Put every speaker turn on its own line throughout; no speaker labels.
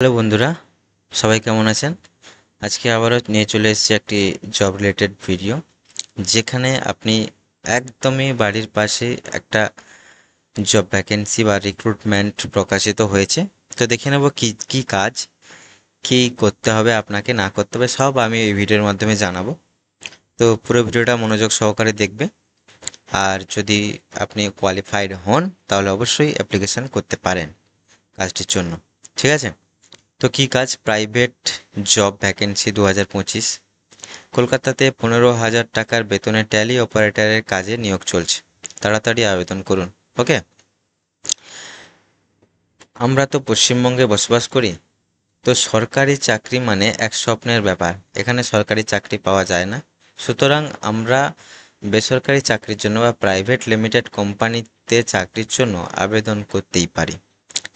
Hello বন্ধুরা, সবাই কেমন আছেন? আজকে আবারও নিয়ে চলে এসেছি একটি জব রিলেটেড ভিডিও, যেখানে আপনি একদমই বাড়ির পাশে একটা জব ভ্যাকেন্সি বা রিক্রুটমেন্ট প্রকাশিত হয়েছে। তো দেখে নেব কি কি কাজ, কি করতে হবে আপনাকে, না করতে হবে, সব আমি এই ভিডিওর মাধ্যমে জানাবো। তো পুরো ভিডিওটা মনোযোগ সহকারে দেখবে। আর যদি আপনি কোয়ালিফাইড হন তাহলে অবশ্যই অ্যাপ্লিকেশন করতে পারেন কাজটির জন্য। ঠিক আছে? তো কি কাজ? প্রাইভেট জব ভ্যাকেন্সি 2025, কলকাতাতে 15,000 টাকার বেতনে ট্যালি অপারেটরের কাজে নিয়োগ চলছে। তাড়াতাড়ি আবেদন করুন। ওকে, আমরা তো পশ্চিমবঙ্গে বসবাস করি, তো সরকারি চাকরি মানে এক স্বপ্নের ব্যাপার। এখানে সরকারি চাকরি পাওয়া যায় না, সুতরাং আমরা বেসরকারি চাকরির জন্য বা প্রাইভেট লিমিটেড কোম্পানিতে চাকরির জন্য আবেদন করতেই পারি।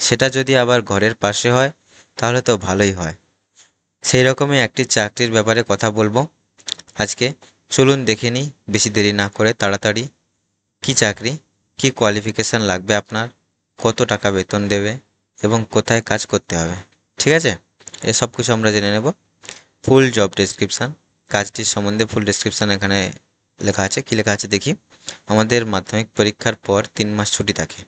সেটা যদি আবার ঘরের পাশে হয় তাহলে তো ভালোই হয়। সেই রকমই একটি চাকরির ব্যাপারে কথা বলবো আজকে। চলুন দেখে নিই বেশি দেরি না করে, তাড়াতাড়ি। কি চাকরি, কি কোয়ালিফিকেশন লাগবে আপনার, কত টাকা বেতন দেবে এবং কোথায় কাজ করতে হবে। ঠিক আছে, এসব কিছু আমরা জেনে নেব। ফুল জব ডেসক্রিপশন, কাজটির সম্বন্ধে ফুল ডেসক্রিপশন এখানে লেখা আছে। কি লেখা আছে দেখি। আমাদের মাধ্যমিক পরীক্ষার পর 3 মাস ছুটি থাকে।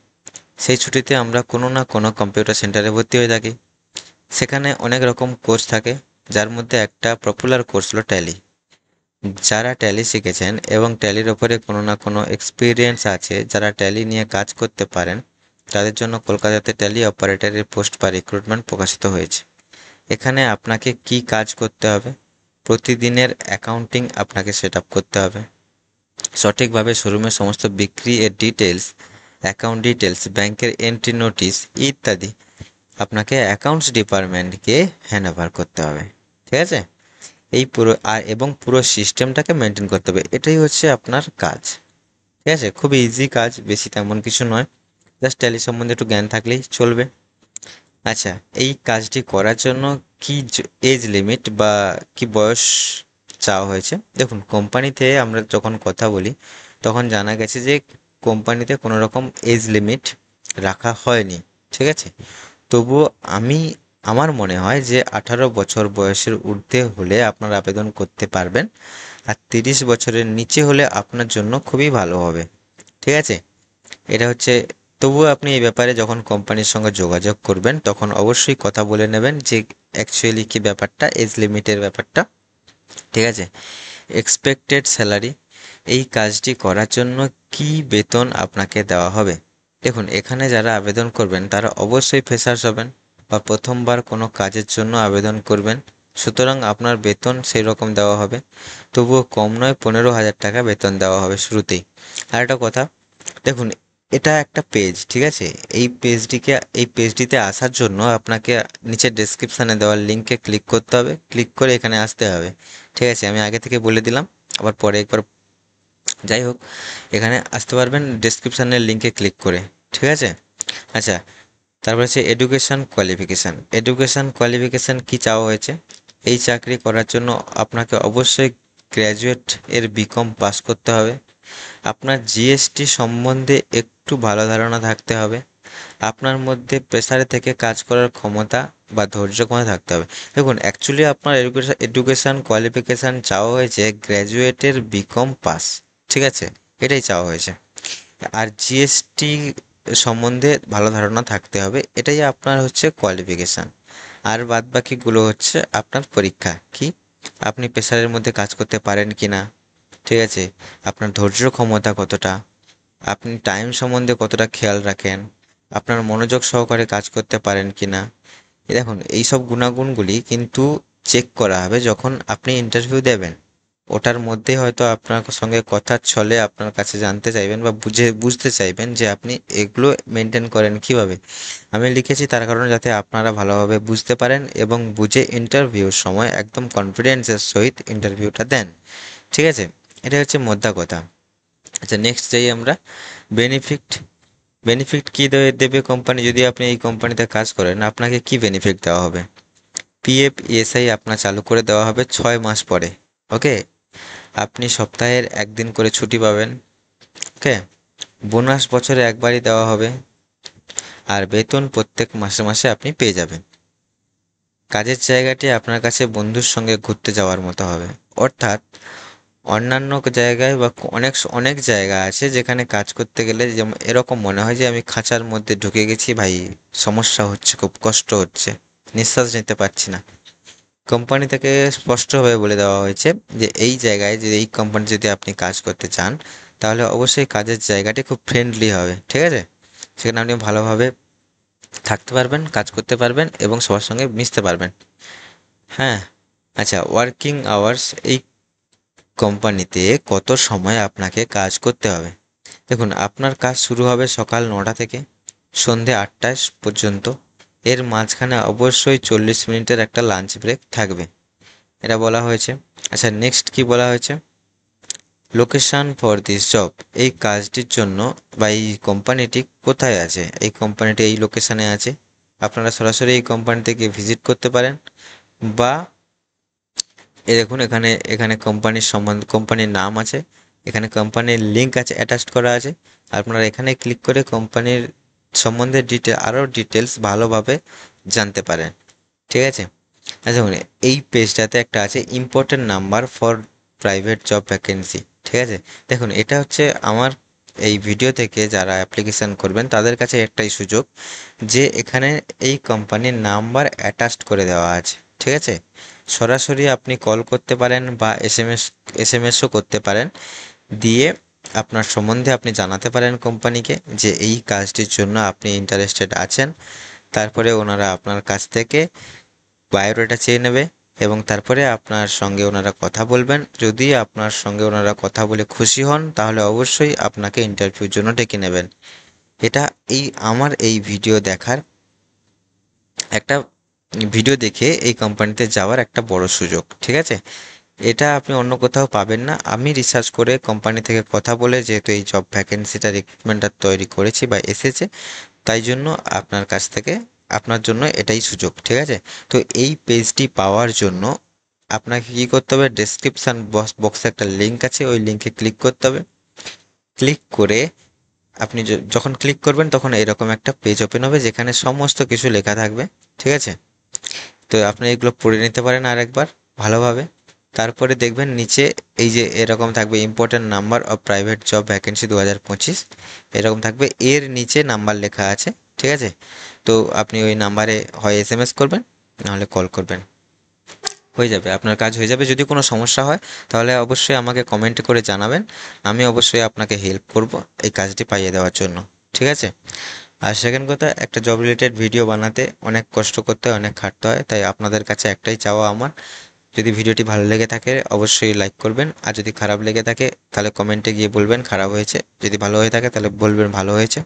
সেই ছুটিতে আমরা কোনো না কোনো কম্পিউটার সেন্টারে ভর্তি হয়ে থাকি। সেখানে অনেক রকম কোর্স থাকে, যার মধ্যে একটা পপুলার কোর্স হলো ট্যালি। যারা ট্যালি শিখেছেন এবং ট্যালির ওপরে কোনো না কোনো এক্সপিরিয়েন্স আছে, যারা ট্যালি নিয়ে কাজ করতে পারেন, তাদের জন্য কলকাতাতে ট্যালি অপারেটরের পোস্ট বা রিক্রুটমেন্ট প্রকাশিত হয়েছে। এখানে আপনাকে কি কাজ করতে হবে? প্রতিদিনের অ্যাকাউন্টিং আপনাকে সেট আপ করতে হবে। সঠিকভাবে শোরুমের সমস্ত বিক্রি এর ডিটেলস, অ্যাকাউন্ট ডিটেলস, ব্যাংকের এন্ট্রি নোটিশ ইত্যাদি আপনাকে অ্যাকাউন্টস ডিপার্টমেন্টকে হ্যান্ড ওভার করতে হবে। ঠিক আছে? এই পুরো এবং পুরো সিস্টেমটাকে মেনটেন করতে হবে। এটাই হচ্ছে আপনার কাজ। ঠিক আছে, খুবই ইজি কাজ, বেশি তেমন কিছু নয়। জাস্ট ট্যালি সম্বন্ধে একটু জ্ঞান থাকলেই চলবে। আচ্ছা, এই কাজটি করার জন্য কি এজ লিমিট বা কি বয়স চাওয়া হয়েছে? দেখুন, কোম্পানিতে আমরা যখন কথা বলি তখন জানা গেছে যে কোম্পানিতে কোনো রকম এজ লিমিট রাখা হয়নি। ঠিক আছে, তবুও আমার মনে হয় যে 18 বছর বয়সের ঊর্ধ্বে হলে আপনারা আবেদন করতে পারবেন, আর 30 বছরের নিচে হলে আপনার জন্য খুবই ভালো হবে। ঠিক আছে, এটা হচ্ছে। তবুও আপনি এই ব্যাপারে যখন কোম্পানির সঙ্গে যোগাযোগ করবেন তখন অবশ্যই কথা বলে নেবেন যে অ্যাকচুয়ালি কি ব্যাপারটা, এজ লিমিটের ব্যাপারটা। ঠিক আছে, এক্সপেক্টেড স্যালারি, এই কাজটি করার জন্য কি বেতন আপনাকে দেওয়া হবে? দেখুন, এখানে যারা আবেদন করবেন তারা অবশ্যই ফ্রেশার্স হবেন বা প্রথমবার কোনো কাজের জন্য আবেদন করবেন, সুতরাং আপনার বেতন সেই রকম দেওয়া হবে। তবুও কম নয়, 15,000 টাকা বেতন দেওয়া হবে শুরুতেই। আর একটা কথা, দেখুন, এটা একটা পেজ। ঠিক আছে, এই পেজটিতে আসার জন্য আপনাকে নিচে ডেসক্রিপশানে দেওয়ার লিঙ্কে ক্লিক করতে হবে, ক্লিক করে এখানে আসতে হবে। ঠিক আছে, আমি আগে থেকে বলে দিলাম, আবার পরে একবার। যাই হোক, এখানে আসতে পারবেন ডেসক্রিপশানের লিঙ্কে ক্লিক করে। ঠিক আছে, আচ্ছা। তারপর হচ্ছে এডুকেশন কোয়ালিফিকেশান। এডুকেশান কোয়ালিফিকেশান কী চাওয়া হয়েছে? এই চাকরি করার জন্য আপনাকে অবশ্যই গ্র্যাজুয়েট এর বিকম পাস করতে হবে। আপনার জিএসটি সম্বন্ধে একটু ভালো ধারণা থাকতে হবে। আপনার মধ্যে প্রেসারে থেকে কাজ করার ক্ষমতা বা ধৈর্য ক্ষমতা থাকতে হবে। দেখুন, অ্যাকচুয়ালি আপনার এডুকেশান কোয়ালিফিকেশান চাওয়া হয়েছে গ্র্যাজুয়েটের বিকম পাস। ঠিক আছে, এটাই চাওয়া হয়েছে। আর জিএসটি সম্বন্ধে ভালো ধারণা থাকতে হবে, এটাই আপনার হচ্ছে কোয়ালিফিকেশান। আর বাদ বাকিগুলো হচ্ছে আপনার পরীক্ষা। কি আপনি প্রেসারের মধ্যে কাজ করতে পারেন কি না, ঠিক আছে, আপনার ধৈর্য ক্ষমতা কতটা, আপনি টাইম সম্বন্ধে কতটা খেয়াল রাখেন, আপনার মনোযোগ সহকারে কাজ করতে পারেন কি না। দেখুন, এই সব গুণাগুণগুলি কিন্তু চেক করা হবে যখন আপনি ইন্টারভিউ দেবেন। ওটার মধ্যেই হয়তো আপনার সঙ্গে কথার ছলে আপনার কাছে জানতে চাইবেন বা বুঝতে চাইবেন যে আপনি এগুলো মেনটেন করেন কিভাবে। আমি লিখেছি তার কারণে যাতে আপনারা ভালোভাবে বুঝতে পারেন এবং বুঝে ইন্টারভিউর সময় একদম কনফিডেন্সের সহিত ইন্টারভিউটা দেন। ঠিক আছে, এটা হচ্ছে মোদ্দা কথা। আচ্ছা, নেক্সট যাই আমরা। বেনিফিট। বেনিফিট কী দেবে কোম্পানি? যদি আপনি এই কোম্পানিতে কাজ করেন আপনাকে কি বেনিফিট দেওয়া হবে? পিএফ ইএসআই আপনার চালু করে দেওয়া হবে 6 মাস পরে। ওকে, আপনি সপ্তাহের একদিন করে ছুটি পাবেন। ওকে, বোনাস বছরে একবারই দেওয়া হবে। আর বেতন প্রত্যেক মাসে মাসে আপনি পেয়ে যাবেন। কাজের জায়গাটি আপনার কাছে বন্ধুর সঙ্গে ঘুরতে যাওয়ার মতো হবে। অর্থাৎ অন্যান্য জায়গায় বা অনেক অনেক জায়গা আছে যেখানে কাজ করতে গেলে যেমন এরকম মনে হয় যে আমি খাঁচার মধ্যে ঢুকে গেছি ভাই, সমস্যা হচ্ছে, খুব কষ্ট হচ্ছে, নিঃশ্বাস নিতে পারছি না। কোম্পানি থেকে স্পষ্টভাবে বলে দেওয়া হয়েছে যে এই জায়গায় যে এই কোম্পানি যদি আপনি কাজ করতে চান তাহলে অবশ্যই কাজের জায়গাটি খুব ফ্রেন্ডলি হবে, ঠিক আছে? সেখানে আপনি ভালোভাবে থাকতে পারবেন, কাজ করতে পারবেন এবং সবার সঙ্গে মিশতে পারবেন। হ্যাঁ, আচ্ছা, ওয়ার্কিং আওয়ার্স এই কোম্পানিতে কত সময় আপনাকে কাজ করতে হবে? দেখুন, আপনার কাজ শুরু হবে সকাল 9টা থেকে সন্ধে 8টা পর্যন্ত। এর মাঝখানে অবশ্যই 40 মিনিটের একটা লাঞ্চ ব্রেক থাকবে, এটা বলা হয়েছে। আচ্ছা, নেক্সট কি বলা হয়েছে? লোকেশন ফর দিস জব, এই কাজটির জন্য বা এই কোম্পানিটি কোথায় আছে? এই কোম্পানিটি এই লোকেশনে আছে। আপনারা সরাসরি এই কোম্পানিতে গিয়ে ভিজিট করতে পারেন, বা এই দেখুন এখানে এখানে কোম্পানির সম্বন্ধে, কোম্পানির নাম আছে, এখানে কোম্পানির লিঙ্ক আছে, অ্যাটাচড করা আছে। আপনারা এখানে ক্লিক করে কোম্পানির সম্বন্ধে আরও ডিটেলস ভালোভাবে জানতে পারেন, ঠিক আছে? আচ্ছা, দেখুন এই পেজটাতে একটা আছে important number for private job vacancy, ঠিক আছে? দেখুন, এটা হচ্ছে আমার এই ভিডিও থেকে যারা অ্যাপ্লিকেশন করবেন তাদের কাছে একটাই সুযোগ যে এখানে এই কোম্পানির নাম্বার অ্যাটাচড করে দেওয়া আছে, ঠিক আছে? সরাসরি আপনি কল করতে পারেন বা এসএমএসও করতে পারেন, দিয়ে আপনার সম্বন্ধে আপনি জানাতে পারেন কোম্পানিকে যে এই কাজটির জন্য আপনি ইন্টারেস্টেড আছেন। তারপরে ওনারা আপনার কাছ থেকে বায়োডাটা চেয়ে নেবে এবং তারপরে আপনার সঙ্গে ওনারা কথা বলবেন। যদি আপনার সঙ্গে ওনারা কথা বলে খুশি হন তাহলে অবশ্যই আপনাকে ইন্টারভিউর জন্য ডেকে নেবেন। এটা আমার এই ভিডিও দেখার একটা ভিডিও দেখে এই কোম্পানিতে যাওয়ার একটা বড় সুযোগ, ঠিক আছে? এটা আপনি অন্য কোথাও পাবেন না। আমি রিসার্চ করে কোম্পানি থেকে কথা বলে যেহেতু এই জব ভ্যাকেন্সিটা রিক্রুটমেন্টটা তৈরি করেছি বা এসেছে, তাই জন্য আপনার কাছ থেকে আপনার জন্য এটাই সুযোগ, ঠিক আছে? তো এই পেজটি পাওয়ার জন্য আপনাকে কী করতে হবে? ডেসক্রিপশান বক্সে একটা লিঙ্ক আছে, ওই লিঙ্কে ক্লিক করতে হবে। ক্লিক করে আপনি যখন ক্লিক করবেন তখন এরকম একটা পেজ ওপেন হবে যেখানে সমস্ত কিছু লেখা থাকবে, ঠিক আছে? তো আপনি এগুলো পড়ে নিতে পারেন আরেকবার ভালোভাবে। তারপরে দেখবেন নিচে এই যে এরকম থাকবে important number of private job vacancy 2025, এরকম থাকবে, এর নিচে নাম্বার লেখা আছে, ঠিক আছে? তো আপনি ওই নাম্বারে হয় এসএমএস করবেন, নাহলে কল করবেন, হয়ে যাবে, আপনার কাজ হয়ে যাবে। যদি কোনো সমস্যা হয় তাহলে অবশ্যই আমাকে কমেন্ট করে জানাবেন, আমি অবশ্যই আপনাকে হেল্প করব এই কাজটি পাইয়ে দেওয়ার জন্য, ঠিক আছে? আর সেকেন্ড কথা, একটা জব রিলেটেড ভিডিও বানাতে অনেক কষ্ট করতে হয়, অনেক খাটতে হয়, তাই আপনাদের কাছে একটাই চাওয়া আমার, যদি ভিডিওটি ভালো লেগে থাকে অবশ্যই লাইক করবেন, আর যদি খারাপ লেগে থাকে তাহলে কমেন্টে গিয়ে বলবেন খারাপ হয়েছে, যদি ভালো হয়ে থাকে তাহলে বলবেন ভালো হয়েছে।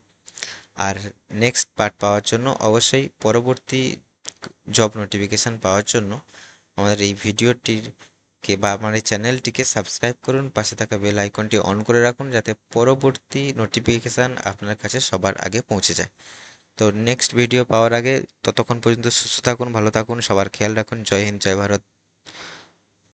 আর নেক্সট পার্ট পাওয়ার জন্য অবশ্যই পরবর্তী জব নোটিফিকেশান পাওয়ার জন্য আমাদের এই ভিডিওটিকে বা আমার এই চ্যানেলটিকে সাবস্ক্রাইব করুন, পাশে থাকা বেল আইকনটি অন করে রাখুন যাতে পরবর্তী নোটিফিকেশান আপনার কাছে সবার আগে পৌঁছে যায়। তো নেক্সট ভিডিও পাওয়ার আগে ততক্ষণ পর্যন্ত সুস্থ থাকুন, ভালো থাকুন, সবার খেয়াল রাখুন। জয় হিন্দ, জয় ভারত।